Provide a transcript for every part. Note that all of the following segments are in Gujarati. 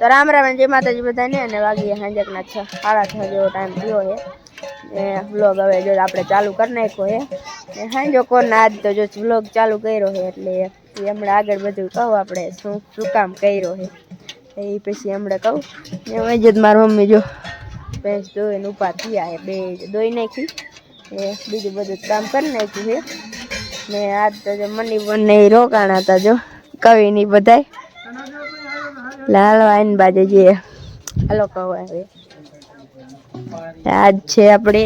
તો રામ રામ જય માતાજી બધાને અને વાગીએ સાંજકના 6:30 જેવો ટાઈમ થયો છે ને વ્લોગ હવે જો આપણે ચાલુ કરી નાખ્યો છે ને સાંજો કોને આજ તો જો વ્લોગ ચાલુ કર્યો છે એટલે હમણાં આગળ બધું કહું આપણે શું કામ કર્યો છે એ પછી હમણાં કહું ને હું જ મારી મમ્મી જો ભેંસ દોઈને ઉભા થયા છે બે દોઈ નાખી એ બીજું બધું કામ કરી નાખ્યું છે ને આજ તો જો મની બંને રોકાણા હતા જો કવિની બધાય લાલો આઈન બાજુ જે હાલો કહો હવે આજ છે આપણે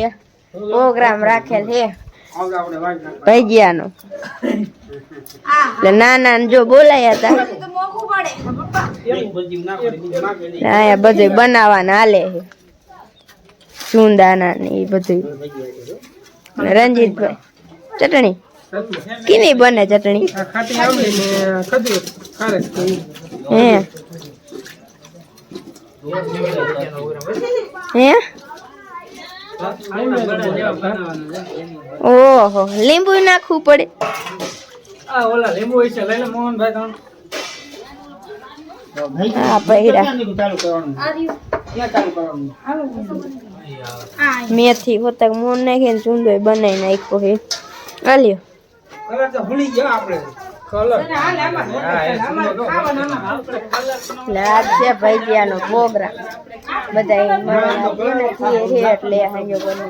પ્રોગ્રામ રાખેલ છે ભજીયાનો એટલે નાના જો બોલાયા હતા અહીંયા બધું બનાવવાના હાલે છે ચૂંદાના ને એ બધું રંજીતભાઈ ચટણી કીની બને ચટણી હે ઓહો લીંબુ નાખવું પડે હા પૈરા મેથી હોતા મોન નાખીને ચૂંદો બનાવી નાખ્યો હે આલ્યો છે ભજીયાનો પ્રોગ્રામ બધા એટલે પ્રોગ્રામ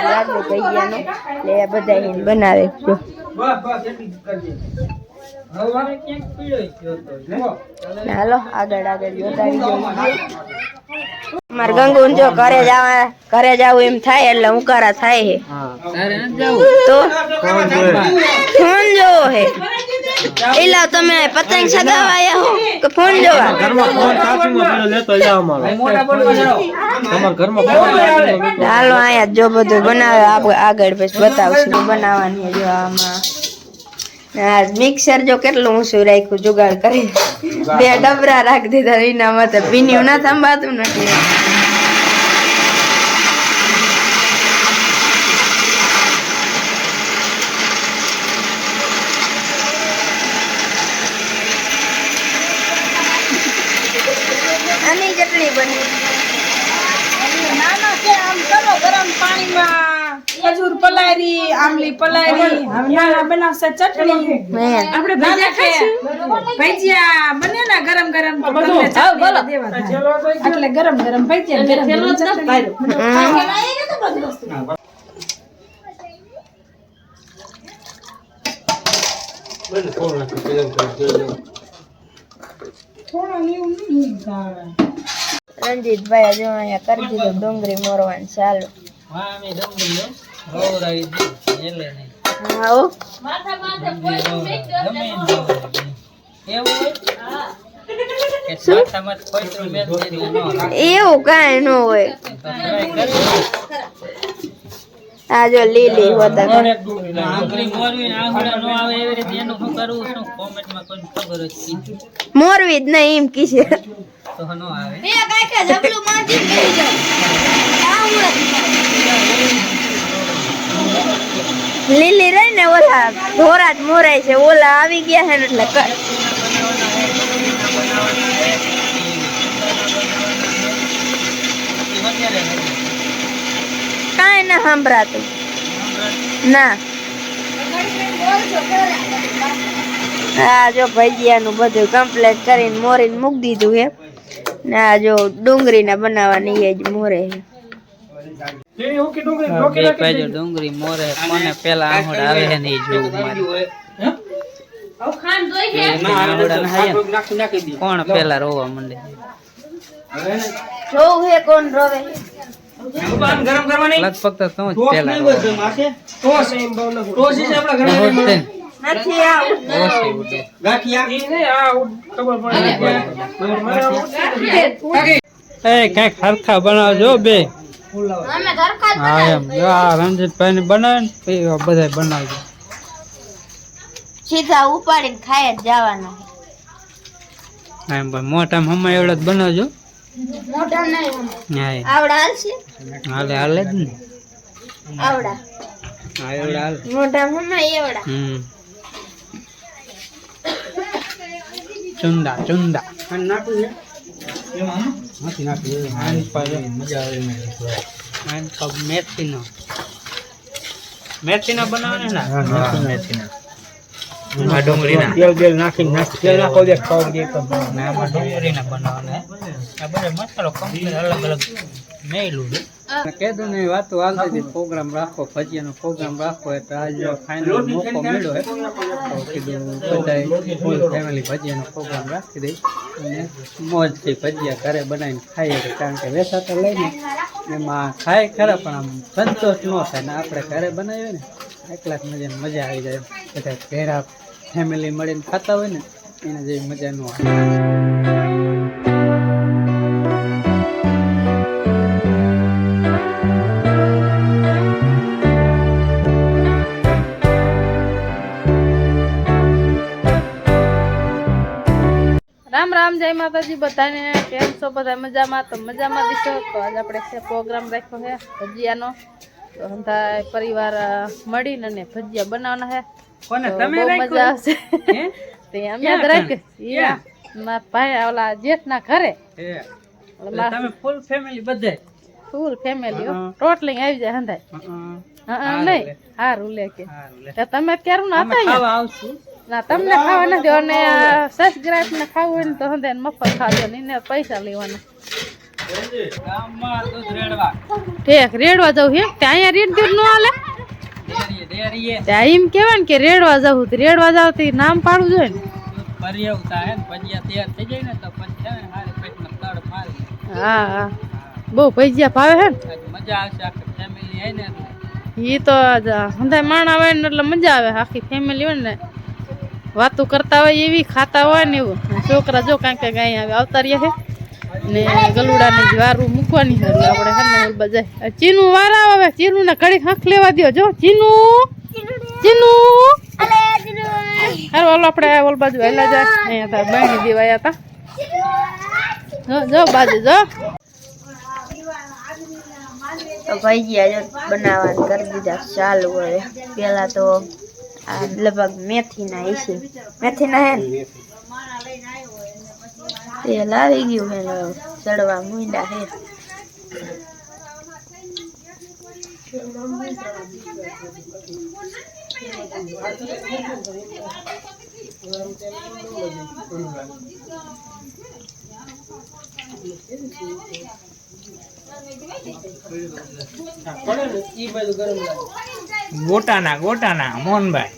લાગ્યો ભજીયાનો એટલે બધા બનાવે હાલો આગળ જોતા મારે ગંગુ જો ઘરે જવું એમ થાય એટલે ઉકારા થાય હે તો ફોન જોવો હે એલા તમે પતંગ સગાવા આયા હો કે ફોન જોવા હાલો આયા જો બધું બનાવે આગળ પછી બતાવશું બનાવવાની જો આમાં મિક્સર જો કેટલું ઊંચું રાખ્યું જુગાડ કરી 2 ડબરા રાખી દીધા એના માટે પીન્યું ના સંભાતું નથી આની ચટણી બની નાના છે આમ કરો ગરમ પાણીમાં ખજૂર પલાળી આમલી પલાળી નાના બનાવશે ચટણી આપણે ભજીયા બને ને ગરમ ગરમ દેવા એટલે ગરમ ગરમ ભજીયા રંજીતભાઈ જો અહીંયા કરી દીધું ડુંગળી મોરવાનું ચાલુ એવું કઈ ન હોય આ જો લીલી હોતા મોરવી જ નહીં એમ કીશે લીલી રહી ને ઓલા ધોરા જ મોરાય છે ઓલા આવી ગયા છે ને એટલે કાંઈ ના સંભળાતું ના હા જો ભજીયાનું બધું કમ્પ્લીટ કરીને મોરીને મૂકી દીધું છે ને આ જો ડુંગળી ના બનાવવાની એ જ મોરે ડુંગળી મોરે કોને પેલા આંગળ આવે છે ને જોવું કોણ પેલા રોવા માંડે જોવું હે કોણ રોવે લગભગ તો તું જ પેલા નથી કઈક હરખા બનાવજો બે હા એમ આ રણજીતભાઈ ને બનાવે ને બધા બનાવજો સીધા ઉપાડીને ખાય જ જવાના એમ મોટા હમણાં એવડા જ બનાવજો મોટા નહીં આવડા હાલશે હાલે જ ને આવડા હા એવડા હાલ મોટા હમણાં એવડા ચુંદા ચુંદા મેથીના બનાવવાના મસાલો કમ્પ્લીટ અલગ અલગ મેલું કીધું ને વાતો હાલતી પ્રોગ્રામ રાખો ભજીયાનો પ્રોગ્રામ રાખો એટલે આજ ફાઇનલ મોકો મળ્યો હે તો કીધું બધા ફૂલ ફેમિલી ભજીયાનો પ્રોગ્રામ રાખી દઈ અને મોજથી ભજીયા ઘરે બનાવીને ખાઈએ કારણ કે વેચાતા લઈને એમાં ખાય ખરા પણ આમ સંતોષ ન થાય ને આપણે ઘરે બનાવીએ ને એકલા જ મજા આવી જાય બધા ભેરા ફેમિલી મળીને ખાતા હોય ને એને જેવી મજા ન આવે. રામ રામ જય માતાજી બધાને કેમ છો બધા મજામાં તો મજામાં દીશો તો આજ આપણે પ્રોગ્રામ રાખ્યો છે ભજીયાનો તો હંધા પરિવાર મળીને અને ભજીયા બનાવવાના છે કોને તો તમે બહુ મજા આવશે હે તે અમે જ રાખ્યો મારા ભાઈ ઓલા જેઠના ઘરે તમે ફૂલ ફેમિલી બધે ફૂલ ફેમિલી ટોટલિંગ આવી જાય હંધાય હા નહીં હારું લે કે તમે ક્યારું ના હતા ખાવા આવશું ના તમને ખાવા નથી અને સબસ્ક્રાઇબ ને ખાવું હોય ને તો હંધે મફત ખાજો ને એને પૈસા લેવાના ગામમાં દૂધ રેડવા ઠેક રેડવા જવું હે ત્યાં અહીંયા રેડ દૂધ નો હાલે ડેરીએ ત્યાં એમ કેવાય ને કે રેડવા જવું રેડવા જાવ તો નામ પાડવું જોઈએ ને પરિયવતા હે ને ભજીયા તૈયાર થઈ જાય ને તો પછી છે ને હારે પેટમાં તડ મારે હા હા બહુ ભજીયા ભાવે હે ને મજા આવશે આખી ફેમિલી હે ને એટલે એ તો હંધાય માણા હોય ને એટલે મજા આવે આખી ફેમિલી હોય ને વાતો કરતા હોય એવી ખાતા હોય ને એવું છોકરા જો કાંઈક કાંઈ આવે આવતા રહ્યા છે ને ગલુડાને જ વારું મૂકવાની છે એટલે આપણે હે ને બજાય ચીનું વારા આવે ચીનું ને ઘડીક આંખ લેવા દો જો ચીનું ચીનું હારું ઓલો આપણે ઓલ બાજુ હેલા જાય અહીંયા તાર બહેણી દેવાયા હતા જો બાજુ જો તો ભજીયા જો બનાવવાનું કરી દીધા ચાલુ હવે પેલા તો આ લગભગ મેથીના હશે મેથીના હે ને તેલ આવી ગયું હે ચડવા મૂંડા હે ગોટાના મોહનભાઈ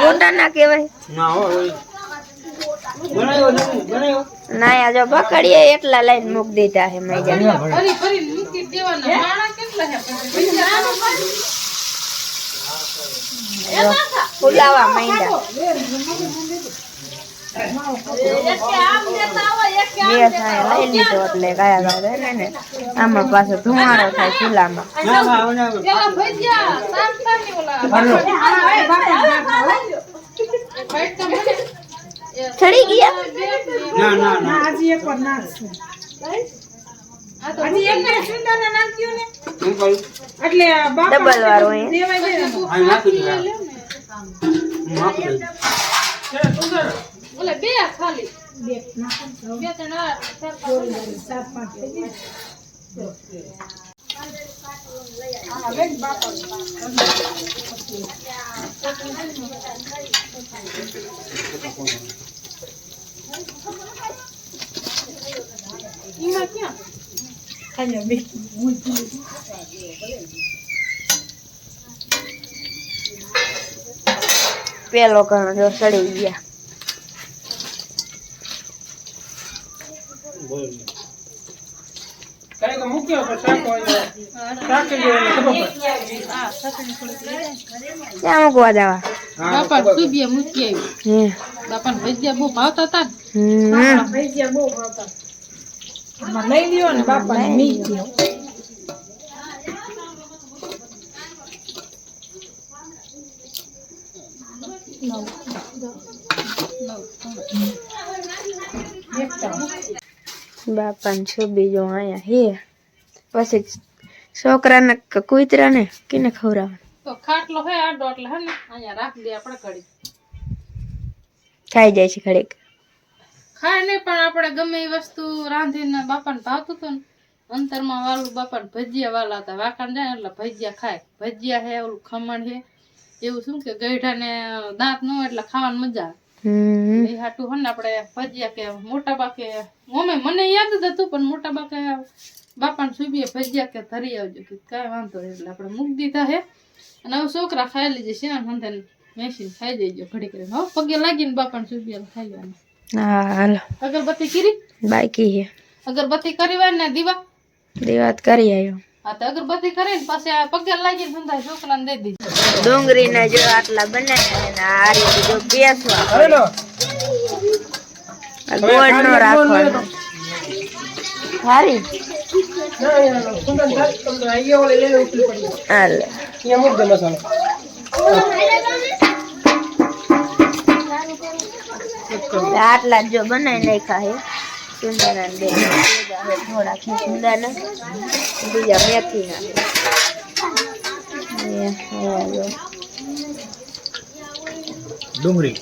ગોટાના કહેવાય ના આ જો પકડીએ એટલા લઈને મૂક દીધા હે મજા ફરી ફરી મૂકી દેવાના માણા કેટલા હે ફુલાવા માંડ્યા બે થાય લઈ લીધો એટલે કયા ગાવે ને આમાં પાછો ધુમાડો થાય ચૂલામાં પેલા ભજીયા સામ સામની ઓલા ચડી ગયા ના હજી એક વાર નાખશું હજી એક ને સુંદરના નાખ્યું ને એટલે બાપા ડબલ વાળો હે દેવાય દે ઓલે બે ખાલી બે ત્રણ સાત પાંચ થઈ એમાં ક્યાં ગયા બે પેલો ઘણો જો સડી ગયા ક્યાં મૂકવા જવા બાપા સુબિયા મૂકી આવી હે બાપાને ભજીયા બહુ ભાવતા હતા ભજીયા બહુ ભાવતા આમાં લઈ લ્યો ને બાપાને મી ગયો બાપા ને છોબી જો આયા હે પછી છોકરાને કુતરાને કેને ખવડાવવાનું તો ખાટલો હે આડો એટલે હે ને અહીંયા રાખી દે આપણે ઘડી ખાઈ જાય છે ઘડીક ખાય નહીં પણ આપણે ગમે એ વસ્તુ રાંધીને બાપાને ભાવતું હતું ને અંતરમાં વાલું બાપાને ભજીયા વાલા હતા વાંકાને જાય એટલે ભજીયા ખાય ભજીયા હે ઓલું ખમણ હે એવું શું કે ગઈઢાને દાંત ન હોય એટલે ખાવાની મજા આવે એ હાટું હોય ને આપણે ભજીયા કે મોટા બાકે મને યાદ જ હતું પણ મોટા બાકે બાપાને સુબીએ ભજીયા કે ધરી આવજો કે કાંઈ વાંધો નહીં એટલે આપણે મૂકી દીધા હે અને હવે છોકરા ખાઈ લીધે છે ને મેસીને ખાઈ દેજો ઘડી કરીને હો પગે લાગીને બાપાને સુબીએ ખાઈ લેવાનું હા હાલો અગરબત્તી કરી બાકી હે અગરબત્તી કરી હોય ને દીવા દીવાત કરી આવ્યો હા તો અગરબત્તી કરીને પછી આ પગે લાગીને સંધાય છોકરાને દઈ દીધી ડુંગળીના જો આટલા બનાવ્યા ને આ રીતે જો બેસવા ગોળ નો રાખવાનો હારી હાલે આટલા જો બનાવી નાખ્યા હે સુંદરના બે થોડા સુંદરના બીજા મેથી ના ડુંગળી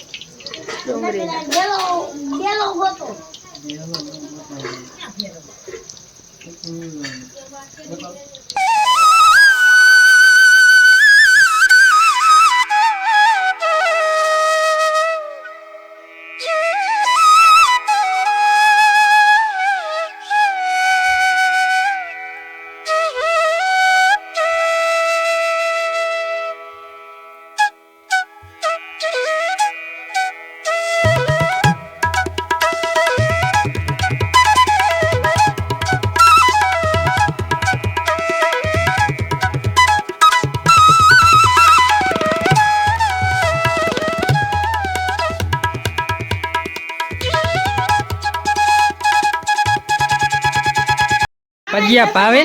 ભજીયા ભાવે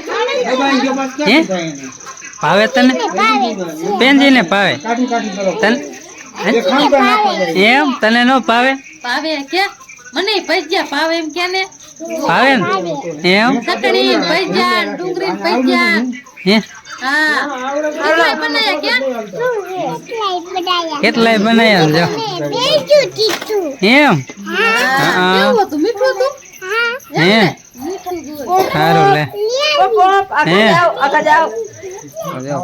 હે ભાવે તને પેંજીને ભાવે તને એમ તને નો ભાવે પાવે કે મને ભજીયા પાવે એમ કે ને ભાવે ને એમ ચટણી ભજીયા ડુંગળી ભજીયા હે હા કેટલાય બનાયા કે કેટલાય બનાયા જો એમ કેવું હતું મીઠું હતું હે સારું લે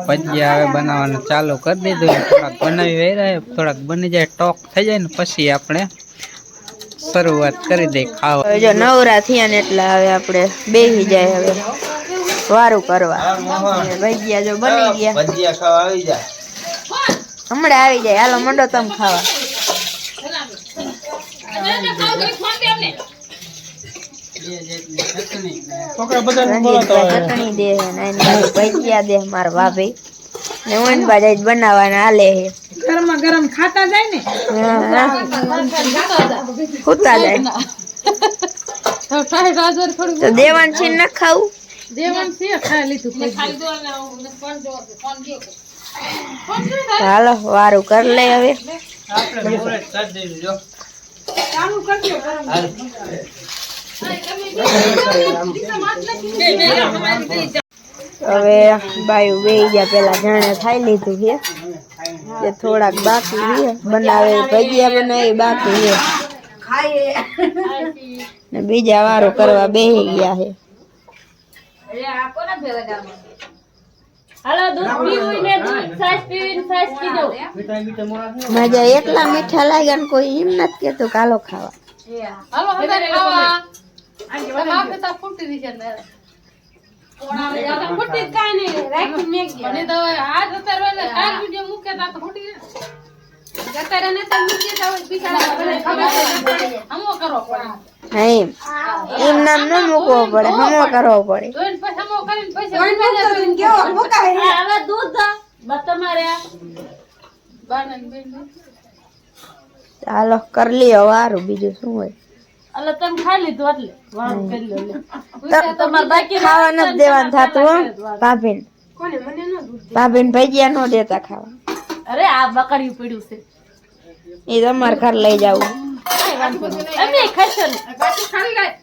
ભજીયા હવે બનાવવાનું ચાલુ કરી દીધું થોડાક બનાવી વેરાય થોડાક બની જાય ટોક થઈ જાય ને પછી આપણે શરૂઆત કરી દઈએ ખાવા જો નવરા થયા ને એટલે હવે આપણે બેસી જાય હવે વારું કરવા ભજીયા જો બની ગયા ભજીયા ખાવા આવી જાય હમણાં આવી જાય હાલો મંડો તમે ખાવા ચટણી દે ભજીયા દે મારા ભાભી ને ઓન બાજા બનાવવાના હાલે હે ગરમા ગરમ ખાતા જાય ને ખૂતા જાય તો દેવાન છે ન ખાવું દેવાન છે ખાઈ લીધું હાલો વારું કરી લે હવે ચાલુ કરજો ગરમ હવે બાયું બેહી ગયા પેલા જાણે ખાઈ લીધું છે તે થોડાક બાકી છે બનાવે ભજીયા બનાવી બાકી છે ને બીજા વારો કરવા બેહી ગયા છે મજા એટલા મીઠા લાગ્યા ને કોઈ એમ નથી કેતું કાલો ખાવા હાલો હવે ખાવા તમારે તો ફૂટી રહી છે ને ફૂટી કાઈ નહીં રાખી મેક મને તો આજ અત્યારે કાલ વિડિયો મૂકે તો ફૂટી અત્યારે ને તો મૂકે તો બિચારા હમો કરો પડે એમ નામ ન મૂકવો પડે હમો કરવો પડે જોઈને પછી હમો કરીને પછી કેવો મુકાય હવે દૂધ તમારે બાનન બેન ચાલો કરી લ્યો વારું બીજું શું હોય એટલે તમે ખાઈ લીધું એટલે વાળું કરી લો ખાવા નથી દેવાનું થતું હો ભાભીને ભાભીને ભજીયા ન દેતા ખાવા અરે આ બકડ્યું પડ્યું છે એ તમારે ઘર લઈ જવું અમે ખાશો ને પાછું ખાલી લાય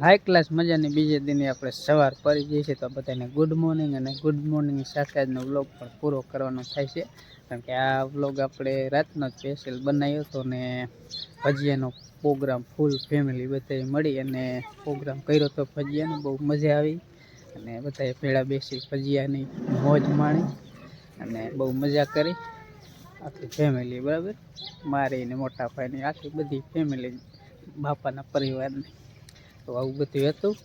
હાઈ ક્લાસ મજાની બીજે દિને આપણે સવાર પડી જઈએ છીએ તો બધાને ગુડ મોર્નિંગ અને ગુડ મોર્નિંગ સાથે આજનો વ્લોગ પણ પૂરો કરવાનો થાય છે કારણ કે આ વ્લોગ આપણે રાતનો જ સ્પેશિયલ બનાવ્યો હતો ને ભજીયાનો પ્રોગ્રામ ફૂલ ફેમિલી બધાએ મળી અને પ્રોગ્રામ કર્યો હતો ભજીયાનો. બહુ મજા આવી અને બધાએ ભેળા બેસી ભજીયાની મોજ માણી અને બહુ મજા કરી આખી ફેમિલી. બરાબર, મારી ને મોટા ભાઈની આખી બધી ફેમિલી, બાપાના પરિવારની. તો આવું બધું હતું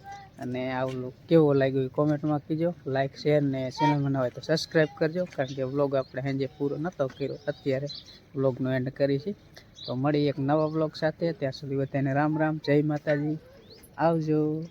અને આ વ્લોગ કેવો લાગ્યો એ કોમેન્ટમાં કીજો. લાઇક શેર ને ચેનલમાં ન હોય તો સબસ્ક્રાઈબ કરજો, કારણ કે વ્લોગ આપણે સાંજે પૂરો નહોતો કર્યો, અત્યારે વ્લોગનો એન્ડ કરી છે. તો મળી એક નવા વ્લોગ સાથે, ત્યાં સુધી બધાને રામ રામ, જય માતાજી, આવજો.